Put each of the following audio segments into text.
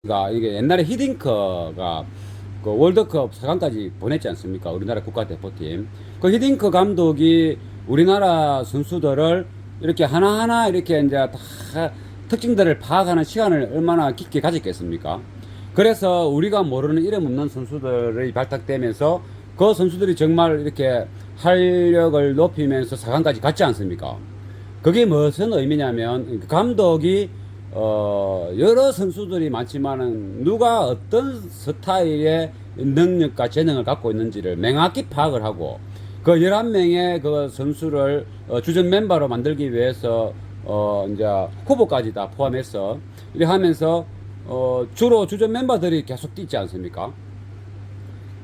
그러니까 이게 옛날에 히딩크가 그 월드컵 4강까지 보냈지 않습니까? 우리나라 국가대표팀. 그 히딩크 감독이 우리나라 선수들을 이렇게 하나하나 이렇게 이제 다 특징들을 파악하는 시간을 얼마나 깊게 가졌겠습니까? 그래서 우리가 모르는 이름 없는 선수들이 발탁되면서 그 선수들이 정말 이렇게 활력을 높이면서 4강까지 갔지 않습니까? 그게 무슨 의미냐면 감독이 여러 선수들이 많지만은 누가 어떤 스타일의 능력과 재능을 갖고 있는지를 명확히 파악을 하고 그 11명의 그 선수를 주전 멤버로 만들기 위해서 이제 후보까지 다 포함해서 이렇게 하면서 주로 주전 멤버들이 계속 뛰지 않습니까?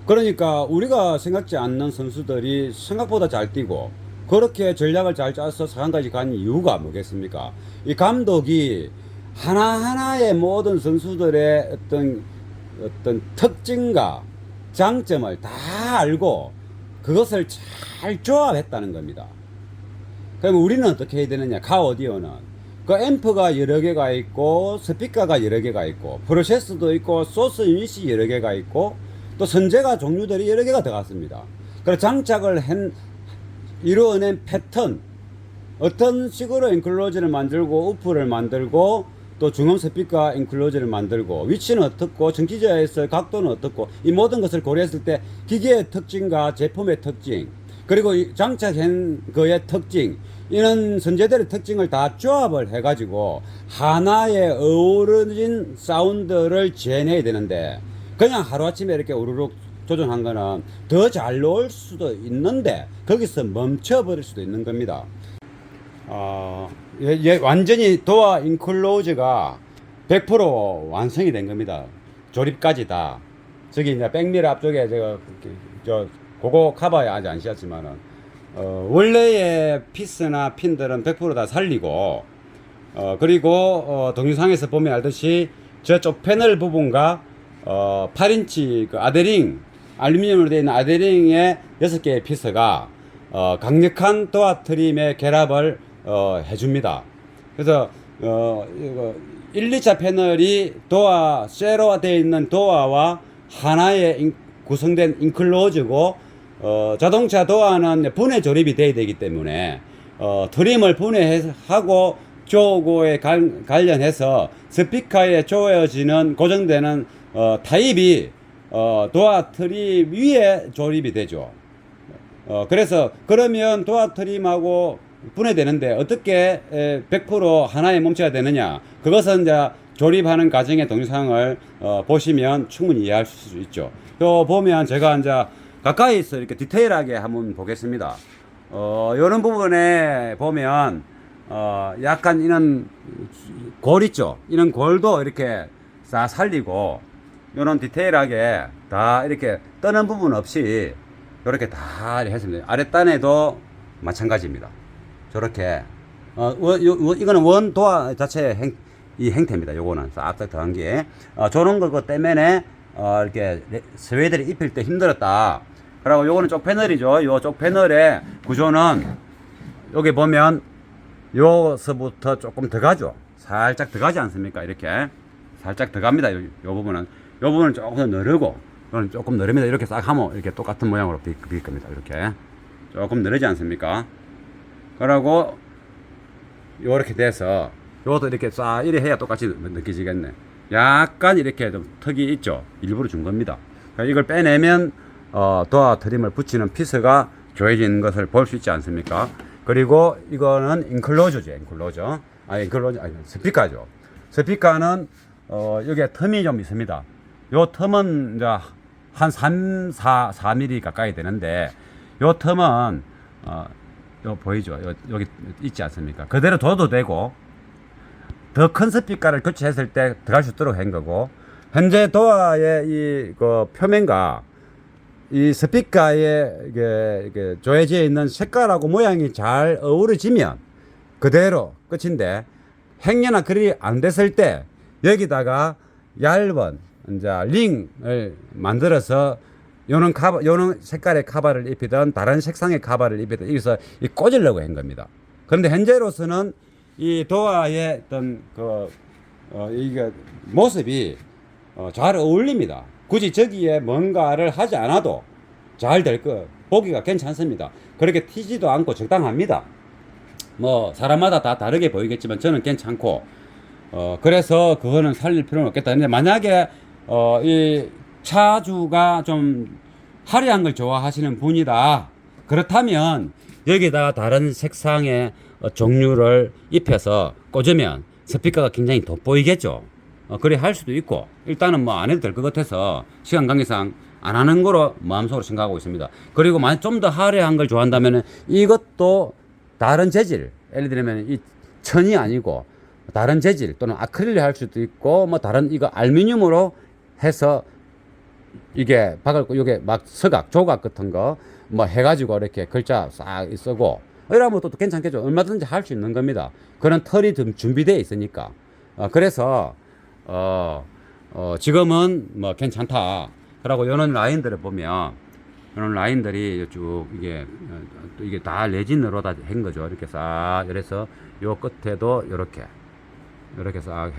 그러니까 우리가 생각지 않는 선수들이 생각보다 잘 뛰고 그렇게 전략을 잘 짜서 4강까지 간 이유가 뭐겠습니까? 이 감독이 하나하나의 모든 선수들의 어떤 특징과 장점을 다 알고 그것을 잘 조합했다는 겁니다. 그럼 우리는 어떻게 해야 되느냐? 가오디오는 그 앰프가 여러 개가 있고 스피커가 여러 개가 있고 프로세스도 있고 소스 유닛이 여러 개가 있고 또 선재가 종류들이 여러 개가 들어갔습니다. 그래서 장착을 이루어낸 패턴, 어떤 식으로 인클로즈를 만들고 우프를 만들고 또 중âm 스피커 인클로즈를 만들고 위치는 어떻고 정치자에서 각도는 어떻고 이 모든 것을 고려했을 때 기계의 특징과 제품의 특징 그리고 장착한 그의 특징 이런 선재들의 특징을 다 조합을 해가지고 하나의 어우러진 사운드를 재내야 되는데 그냥 하루아침에 이렇게 우르륵 조정한 거는 더 잘 나올 수도 있는데 거기서 멈춰버릴 수도 있는 겁니다. 완전히 도어 인클로즈가 100% 완성이 된 겁니다. 조립까지 다. 저기 이제 백미러 앞쪽에 그거 커버에 아직 안 씌웠지만은, 원래의 피스나 핀들은 100%다 살리고, 그리고, 동영상에서 보면 알듯이 저쪽 패널 부분과, 8인치 그 아데링, 알루미늄으로 되어 있는 아데링의 6개의 피스가, 강력한 도어 트림의 결합을 해줍니다. 그래서 이거 1, 2차 패널이 도어 쇠로 되어 있는 도어와 하나의 구성된 인클로즈고 자동차 도어는 분해 조립이 돼야 되기 때문에 트림을 분해하고 조고에 관련해서 스피커에 조여지는 고정되는 타입이 도어 트림 위에 조립이 되죠. 그래서 그러면 도어 트림하고 분해되는데 어떻게 100% 하나에 멈춰야 되느냐? 그것은 이제 조립하는 과정의 동영상을 보시면 충분히 이해할 수 있죠. 또 보면 제가 이제 가까이서 이렇게 디테일하게 한번 보겠습니다. 이런 부분에 보면 약간 이런 골 있죠. 이런 골도 이렇게 싹 살리고 이런 디테일하게 다 이렇게 떠는 부분 없이 이렇게 다 했습니다. 아랫단에도 마찬가지입니다. 저렇게 이거는 원 도어 자체의 이 행태입니다. 요거는 싹싹 더한 게 저런 거 때문에 이렇게 스웨이드를 입힐 때 힘들었다. 그리고 요거는 쪽 패널이죠. 요 쪽 패널의 구조는 여기 보면 요서부터 조금 더 가죠. 살짝 더 가지 않습니까? 이렇게 살짝 더 갑니다. 요 부분은 조금 더 늘고 이거는 조금 늘립니다. 이렇게 싹 하면 이렇게 똑같은 모양으로 빌 겁니다. 이렇게 조금 늘지 않습니까? 그러고 요렇게 돼서 요것도 이렇게 싹 이래 해야 똑같이 느껴지겠네. 약간 이렇게 좀 턱이 있죠. 일부러 준 겁니다. 그러니까 이걸 빼내면 도어 트림을 붙이는 피스가 조여지는 것을 볼 수 있지 않습니까? 그리고 이거는 인클로저죠. 인클로저 아니 스피커죠. 스피커는 여기에 텀이 좀 있습니다. 요 텀은 이제 한 4mm 가까이 되는데 요 텀은 요 보이죠? 여기 있지 않습니까? 그대로 둬도 되고 더 큰 스피커를 교체했을 때 들어갈 수 있도록 한 거고 현재 도어의 그 표면과 이 스피커에 이게 조여져 있는 색깔하고 모양이 잘 어우러지면 그대로 끝인데 행여나 그리 안 됐을 때 여기다가 얇은 이제 링을 만들어서 요런 색깔의 카바를 입히든 다른 색상의 카바를 입히든 여기서 꽂으려고 한 겁니다. 그런데 현재로서는 이 도어의 어떤 이게 모습이 잘 어울립니다. 굳이 저기에 뭔가를 하지 않아도 잘 될 거, 보기가 괜찮습니다. 그렇게 튀지도 않고 적당합니다. 뭐 사람마다 다 다르게 보이겠지만 저는 괜찮고, 그래서 그거는 살릴 필요는 없겠다. 근데 만약에 이 차주가 좀 화려한 걸 좋아하시는 분이다, 그렇다면 여기다가 다른 색상의 종류를 입혀서 꽂으면 스피커가 굉장히 돋보이겠죠. 그래 할 수도 있고, 일단은 뭐 안 해도 될 것 같아서 시간 관계상 안 하는 거로 마음속으로 생각하고 있습니다. 그리고 만약 좀 더 화려한 걸 좋아한다면 이것도 다른 재질, 예를 들면 이 천이 아니고 다른 재질 또는 아크릴로 할 수도 있고, 뭐 다른 이거 알루미늄으로 해서 이게 박을 거, 이게 막 서각, 조각 같은 거 뭐 해가지고 이렇게 글자 싹 쓰고 이러면 또 괜찮겠죠. 얼마든지 할 수 있는 겁니다. 그런 털이 좀 준비되어 있으니까. 그래서 지금은 뭐 괜찮다. 그리고 이런 라인들을 보면, 이런 라인들이 쭉 이게 다 레진으로 다 한 거죠. 이렇게 싹. 그래서 요 끝에도 이렇게 싹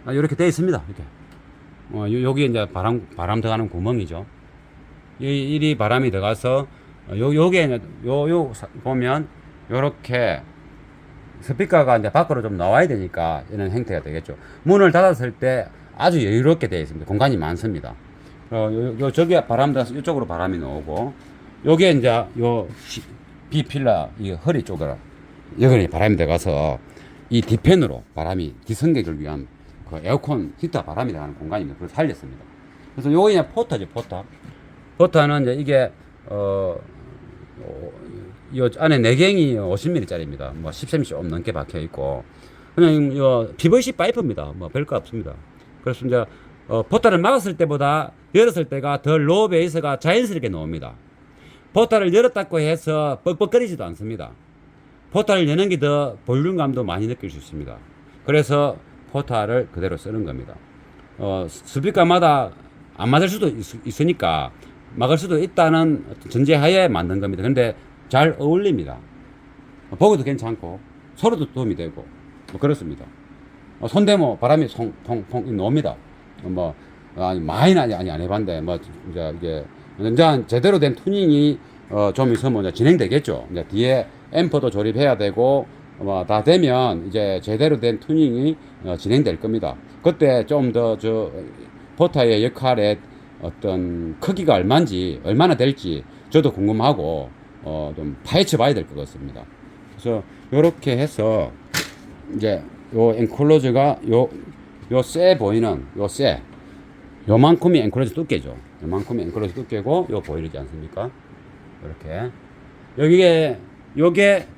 이렇게 되어 있습니다. 이렇게. 여기 이제 바람 들어가는 구멍이죠. 이리 바람이 들어가서 요게 보면 요렇게 스피커가 이제 밖으로 좀 나와야 되니까 이런 형태가 되겠죠. 문을 닫았을 때 아주 여유롭게 되어 있습니다. 공간이 많습니다. 저기 바람 들어서 이쪽으로 바람이 나오고, 요게 이제 요 B필라 이 허리 쪽으로 여기 바람이 들어가서 이 뒤편으로 바람이 기승객을 위한 그 에어컨 히터 바람이 나가는 공간입니다. 그래서 살렸습니다. 그래서 요거 그냥 포터죠, 포터. 포터는 이제 이게 요 안에 내경이 50mm 짜리입니다. 뭐 10cm 좀 넘게 박혀 있고, 그냥 요 PVC 파이프입니다. 뭐 별거 없습니다. 그래서 이제 포터를 막았을 때보다 열었을 때가 더 로우 베이스가 자연스럽게 나옵니다. 포터를 열었다고 해서 뻑뻑거리지도 않습니다. 포터를 여는 게 더 볼륨감도 많이 느낄 수 있습니다. 그래서 포터를 그대로 쓰는 겁니다. 스피커마다 안 맞을 수도 있으니까 막을 수도 있다는 전제하에 만든 겁니다. 근데 잘 어울립니다. 보기도 괜찮고 소리도 도움이 되고 뭐 그렇습니다. 손대모 바람이 통통 나옵니다. 뭐 많이는 아니 안 해봤는데 뭐 이제 제대로 된 투닝이 좀 있으면 이제 진행되겠죠. 이제 뒤에 앰프도 조립해야 되고 뭐 다 되면 이제 제대로 된 투닝이 진행될 겁니다. 그때 좀 더 포터의 역할에 어떤 크기가 얼마나 될지 저도 궁금하고 좀 파헤쳐 봐야 될 것 같습니다. 그래서 요렇게 해서 이제 요 앵클로즈가 요 세 보이는 요만큼이 앵클로즈 두께죠. 요만큼이 앵클로즈 두께고 요 보이지 않습니까? 이렇게 요게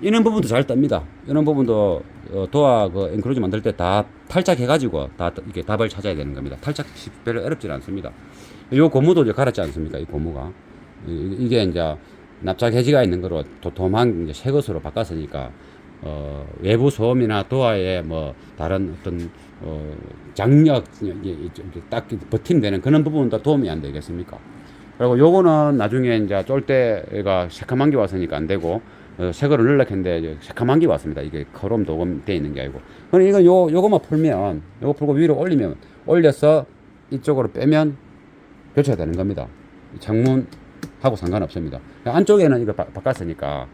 이런 부분도 잘 뜹니다. 이런 부분도 도화 그 앵클로즈 만들 때 다 탈착해가지고 다 이렇게 답을 찾아야 되는 겁니다. 탈착 별로 어렵지 않습니다. 요 고무도 이제 갈았지 않습니까? 이 고무가 이게 이제 납작 해지가 있는 거로 도톰한 이제 새 것으로 바꿨으니까 외부 소음이나 도화에 뭐 다른 어떤 장력 딱 버팀되는 그런 부분도 도움이 안 되겠습니까? 그리고 요거는 나중에 이제 쫄 때가 새카만 게 왔으니까 안 되고 새 거를 넣으려했는데 새카만 게 왔습니다. 이게 크롬 도금되어 있는 게 아니고. 그럼 이거 요거만 풀면, 요거 풀고 위로 올려서 이쪽으로 빼면 교체가 되는 겁니다. 창문하고 상관없습니다. 안쪽에는 이거 바꿨으니까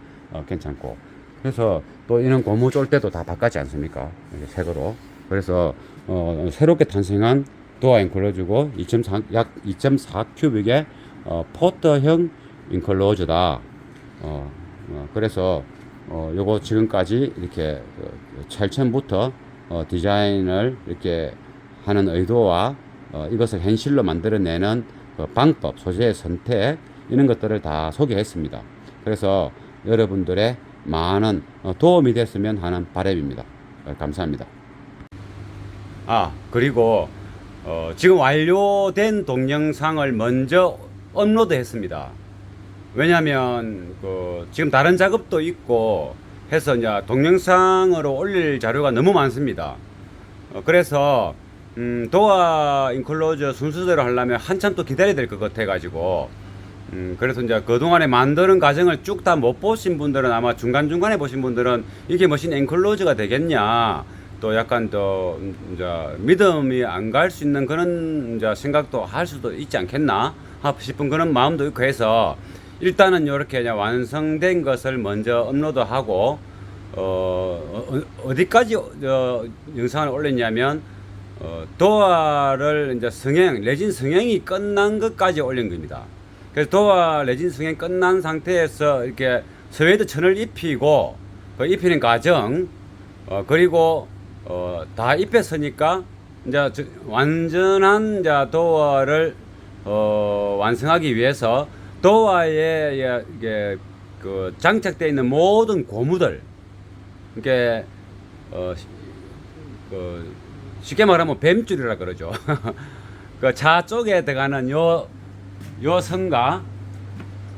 괜찮고. 그래서 또 이런 고무 쫄 때도 다 바꿨지 않습니까? 새 거로. 그래서 새롭게 탄생한 도어 앵클로즈고 약 2.4 큐빅의 포터형 앵클로즈다. 그래서 요거 지금까지 이렇게 제일 처음부터 디자인을 이렇게 하는 의도와 이것을 현실로 만들어내는 그 방법, 소재의 선택 이런 것들을 다 소개했습니다. 그래서 여러분들의 많은 도움이 됐으면 하는 바람입니다. 감사합니다. 그리고 지금 완료된 동영상을 먼저 업로드 했습니다. 왜냐면 지금 다른 작업도 있고 해서 이제 동영상으로 올릴 자료가 너무 많습니다. 그래서 도어 인클로저 순서대로 하려면 한참 또 기다려야 될 것 같아 가지고 그래서 이제 그동안에 만드는 과정을 쭉 다 못 보신 분들은 아마 중간중간에 보신 분들은 이게 무슨 엔클로즈가 되겠냐, 또 약간 또 이제 믿음이 안 갈 수 있는 그런 이제 생각도 할 수도 있지 않겠나 싶은 그런 마음도 있고 해서 일단은 이렇게 완성된 것을 먼저 업로드하고 어디까지 영상을 올렸냐면 도화를 이제 성형 레진 성형이 끝난 것까지 올린 겁니다. 그래서 도화 레진 성형 끝난 상태에서 이렇게 스웨이드 천을 입히고 그 입히는 과정 그리고 다 입혔으니까 이제 완전한 이제 도화를 완성하기 위해서 도화에 이게 그 장착되어 있는 모든 고무들 이게 그 쉽게 말하면 뱀줄이라 그러죠. 그 차 쪽에 들어가는 요 선과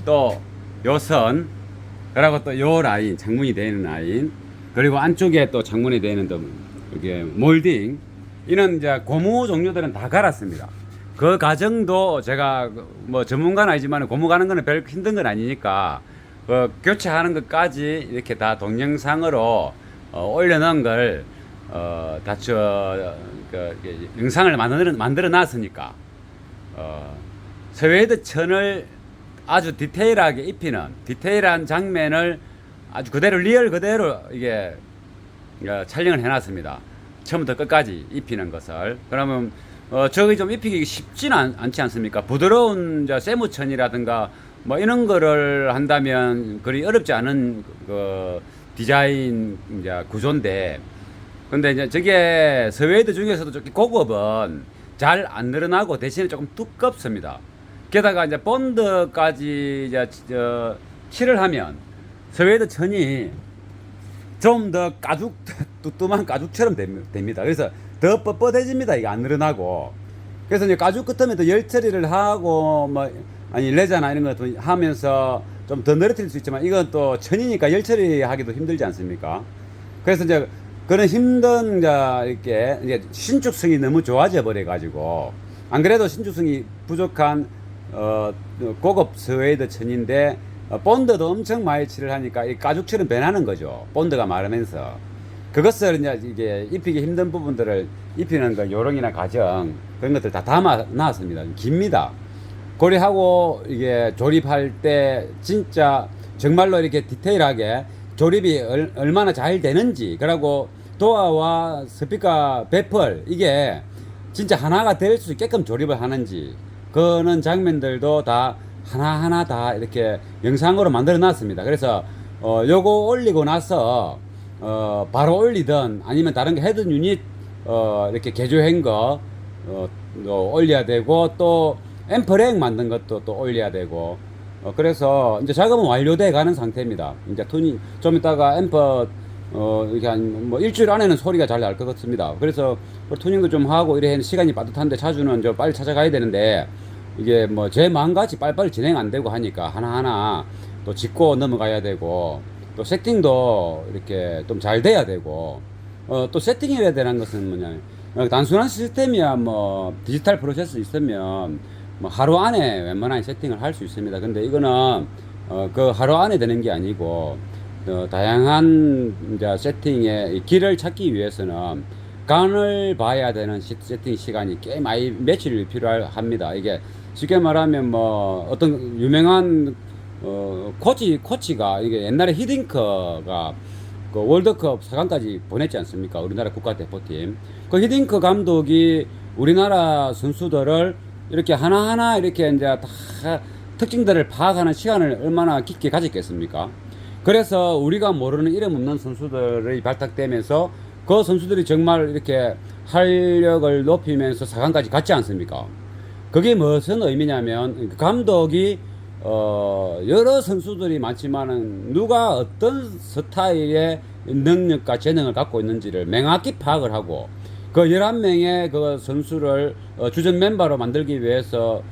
또 요 선, 그리고 또 요 라인, 창문이 되는 라인, 그리고 안쪽에 또 창문이 되는 또 이게 몰딩, 이런 이제 고무 종류들은 다 갈았습니다. 그 과정도 제가 뭐 전문가는 아니지만 고무 가는 거는 별 힘든 건 아니니까 그 교체하는 것까지 이렇게 다 동영상으로 올려놓은 걸 영상을 만들어 놨으니까 스웨이드 천을 아주 디테일하게 입히는 디테일한 장면을 아주 그대로 리얼 그대로 이게 촬영을 해놨습니다. 처음부터 끝까지 입히는 것을. 그러면 저기 좀 입히기 쉽지는 않지 않습니까? 부드러운 세무천이라든가 뭐 이런 거를 한다면 그리 어렵지 않은 그 디자인 이제 구조인데, 근데 이제 저게 스웨이드 중에서도 조금 고급은 잘 안 늘어나고 대신에 조금 두껍습니다. 게다가 이제 본드까지 이제 칠을 하면 스웨이드 천이 좀 더 가죽 뚜뚜한 가죽처럼 됩니다. 그래서 더 뻣뻣해집니다. 이게 안 늘어나고. 그래서 이제 가죽 같으면 더 열 처리를 하고 뭐 아니 레자나 이런 것도 하면서 좀 더 늘어뜨릴 수 있지만 이건 또 천이니까 열 처리하기도 힘들지 않습니까? 그래서 이제 그런 힘든 이렇게 이제 신축성이 너무 좋아져 버려 가지고, 안 그래도 신축성이 부족한 고급 스웨이드 천인데 본드도 엄청 많이 칠을 하니까 이 가죽처럼 변하는 거죠. 본드가 마르면서. 그것을 이제 이게 입히기 힘든 부분들을 입히는 그 요령이나 과정 그런 것들 다 담아 놨습니다. 깁니다. 고리하고 이게 조립할 때 진짜 정말로 이렇게 디테일하게 조립이 얼마나 잘 되는지, 그리고 도화와 스피커 배펄 이게 진짜 하나가 될 수 있게끔 조립을 하는지, 그런 장면들도 다 하나하나 다 이렇게 영상으로 만들어 놨습니다. 그래서 요거 올리고 나서 바로 올리든 아니면 다른 게 헤드 유닛 이렇게 개조한 거 올려야 되고, 또 앰프렉 만든 것도 또 올려야 되고, 그래서 이제 작업은 완료돼 가는 상태입니다. 이제 튜닝 좀 이따가 앰프 이렇게 한 뭐 일주일 안에는 소리가 잘 날 것 같습니다. 그래서 튜닝도 좀 하고 이래 시간이 빠듯한데 자주는 저 빨리 찾아가야 되는데, 이게 뭐 제 마음같이 빨리빨리 진행 안 되고 하니까 하나하나 또 짚고 넘어가야 되고, 또 세팅도 이렇게 좀 잘 돼야 되고, 또 세팅해야 되는 것은 뭐냐, 단순한 시스템이야 뭐 디지털 프로세스 있으면 뭐 하루 안에 웬만한 세팅을 할 수 있습니다. 근데 이거는 그 하루 안에 되는 게 아니고 다양한 이제 세팅의 길을 찾기 위해서는 간을 봐야 되는 세팅 시간이 꽤 많이 며칠이 필요합니다. 이게 쉽게 말하면 뭐 어떤 유명한 코치가 이게 옛날에 히딩크가 그 월드컵 4강까지 보냈지 않습니까? 우리나라 국가대표팀. 그 히딩크 감독이 우리나라 선수들을 이렇게 하나하나 이렇게 이제 다 특징들을 파악하는 시간을 얼마나 깊게 가졌겠습니까? 그래서 우리가 모르는 이름 없는 선수들이 발탁되면서 그 선수들이 정말 이렇게 활력을 높이면서 4강까지 갔지 않습니까? 그게 무슨 의미냐면, 감독이 여러 선수들이 많지만은 누가 어떤 스타일의 능력과 재능을 갖고 있는지를 명확히 파악을 하고, 그 11명의 그 선수를 주전 멤버로 만들기 위해서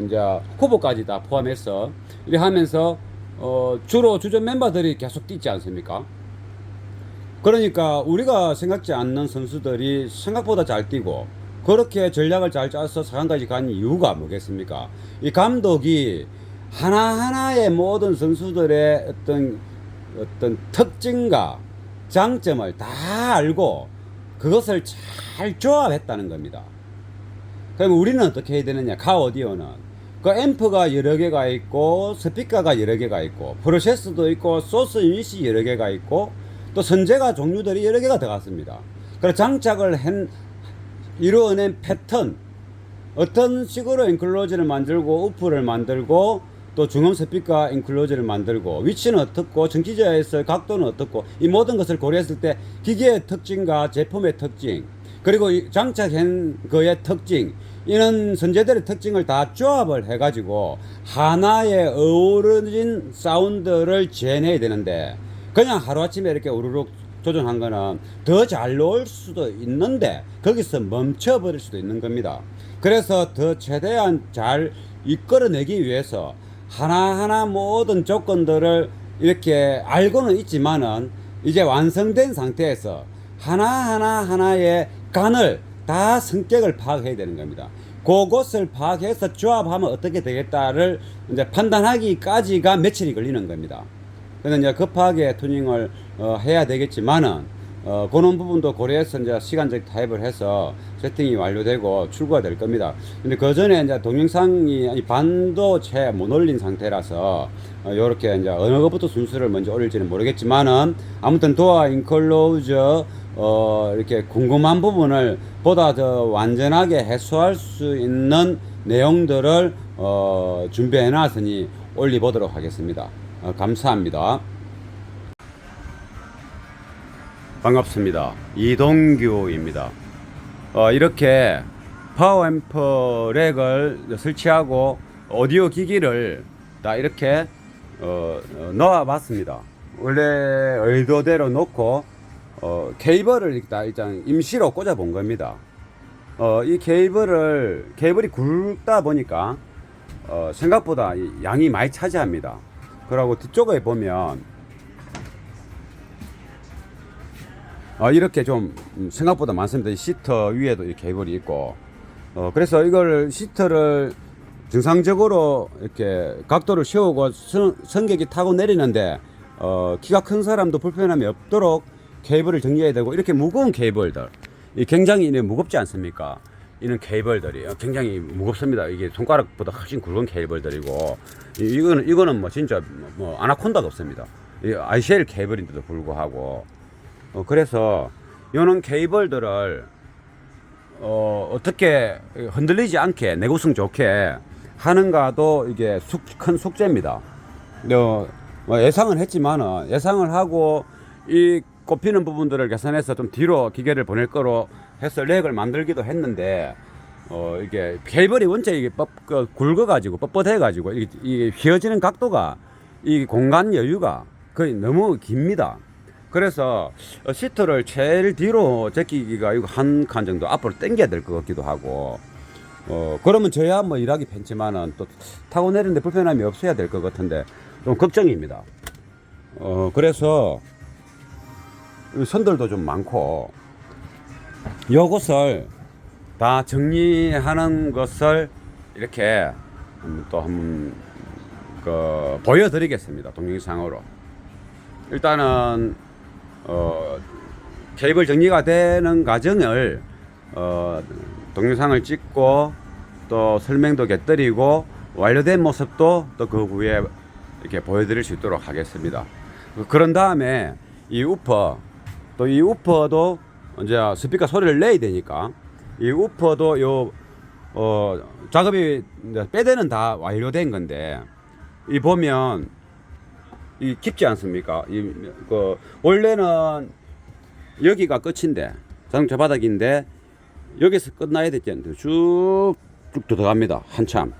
이제 후보까지 다 포함해서 이렇게 하면서 주로 주전 멤버들이 계속 뛰지 않습니까? 그러니까 우리가 생각지 않는 선수들이 생각보다 잘 뛰고, 그렇게 전략을 잘 짜서 4강까지 간 이유가 뭐겠습니까? 이 감독이 하나하나의 모든 선수들의 어떤 특징과 장점을 다 알고 그것을 잘 조합했다는 겁니다. 그럼 우리는 어떻게 해야 되느냐? 가오디오는 그 앰프가 여러 개가 있고 스피커가 여러 개가 있고 프로세서도 있고 소스 유닛이 여러 개가 있고 또 선재가 종류들이 여러 개가 들어갔습니다. 그래서 장착을 이루어낸 패턴, 어떤 식으로 인클로즈를 만들고 우프를 만들고 또 중음 스피커 인클로즈를 만들고 위치는 어떻고 전기저하에서 각도는 어떻고 이 모든 것을 고려했을 때 기계의 특징과 제품의 특징 그리고 장착한 거의 특징 이런 선재들의 특징을 다 조합을 해가지고 하나의 어우러진 사운드를 재내야 되는데 그냥 하루아침에 이렇게 우르륵 조정한 거는 더 잘 나올 수도 있는데 거기서 멈춰버릴 수도 있는 겁니다. 그래서 더 최대한 잘 이끌어내기 위해서 하나하나 모든 조건들을 이렇게 알고는 있지만은 이제 완성된 상태에서 하나의 간을 다 성격을 파악해야 되는 겁니다. 그것을 파악해서 조합하면 어떻게 되겠다를 이제 판단하기까지가 며칠이 걸리는 겁니다. 그래서 이제 급하게 튜닝을 해야 되겠지만은 그런 부분도 고려해서 이제 시간적 타입을 해서 세팅이 완료되고 출고가 될 겁니다. 근데 그 전에 이제 동영상이 반도 채 못 올린 상태라서 요렇게 이제 어느 것부터 순서를 먼저 올릴지는 모르겠지만은 아무튼 도어 인클로즈 이렇게 궁금한 부분을 보다 더 완전하게 해소할 수 있는 내용들을 준비해 놨으니 올려보도록 하겠습니다. 감사합니다. 반갑습니다. 이동규입니다. 이렇게 파워앰프 렉을 설치하고 오디오 기기를 다 이렇게 넣어 봤습니다. 원래 의도대로 놓고 케이블을 일단 임시로 꽂아 본 겁니다. 이 케이블이 굵다 보니까 생각보다 양이 많이 차지합니다. 그리고 뒤쪽에 보면 이렇게 좀 생각보다 많습니다. 이 시터 위에도 이 케이블이 있고 그래서 이걸 시트를 정상적으로 이렇게 각도를 세우고 승객이 타고 내리는데 키가 큰 사람도 불편함이 없도록 케이블을 정리해야 되고 이렇게 무거운 케이블들 이 굉장히 무겁지 않습니까? 이런 케이블들이 굉장히 무겁습니다. 이게 손가락보다 훨씬 굵은 케이블들이고 이거는 뭐 진짜 뭐 아나콘다도 없습니다. 이 ICL 케이블인데도 불구하고 그래서 이런 케이블들을 어떻게 흔들리지 않게 내구성 좋게 하는가도 이게 큰 숙제입니다. 예상은 했지만은 예상을 하고 이 꼽히는 부분들을 계산해서 좀 뒤로 기계를 보낼 거로 해서 렉을 만들기도 했는데 이게 케이블이 원체 이게 굵어가지고 뻣뻣해가지고 이게 휘어지는 각도가 이 공간 여유가 거의 너무 깁니다. 그래서 시트를 제일 뒤로 제끼기가 이거 한 칸 정도 앞으로 당겨야 될 것 같기도 하고 그러면 저야 뭐 일하기 편치만은 또 타고 내리는데 불편함이 없어야 될 것 같은데 좀 걱정입니다. 그래서 선들도 좀 많고 요것을 다 정리하는 것을 이렇게 또 한번 보여드리겠습니다. 동영상으로. 일단은 케이블 정리가 되는 과정을 동영상을 찍고 또 설명도 곁들이고 완료된 모습도 또 그 후에 이렇게 보여드릴 수 있도록 하겠습니다. 그런 다음에 이 우퍼 또 이 우퍼도 이제 스피커 소리를 내야 되니까 이 우퍼도 요 작업이 빼대는 다 완료된 건데 이 보면 이 깊지 않습니까? 원래는 여기가 끝인데 자동차 바닥인데 여기서 끝나야 되지 않나요? 쭉 들어갑니다. 한참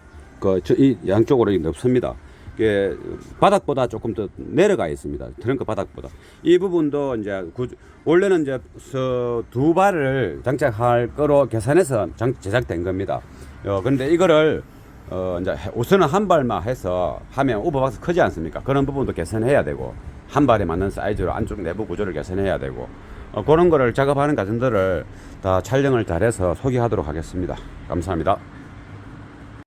이 양쪽으로 넓습니다. 이게 바닥보다 조금 더 내려가 있습니다. 트렁크 바닥보다 이 부분도 이제 원래는 이제 두 발을 장착할 거로 계산해서 제작된 겁니다. 그런데 이거를 이제 우선은 한 발만 해서 하면 오버박스 크지 않습니까? 그런 부분도 개선해야 되고 한 발에 맞는 사이즈로 안쪽 내부 구조를 개선해야 되고 그런 거를 작업하는 과정들을 다 촬영을 잘해서 소개하도록 하겠습니다. 감사합니다.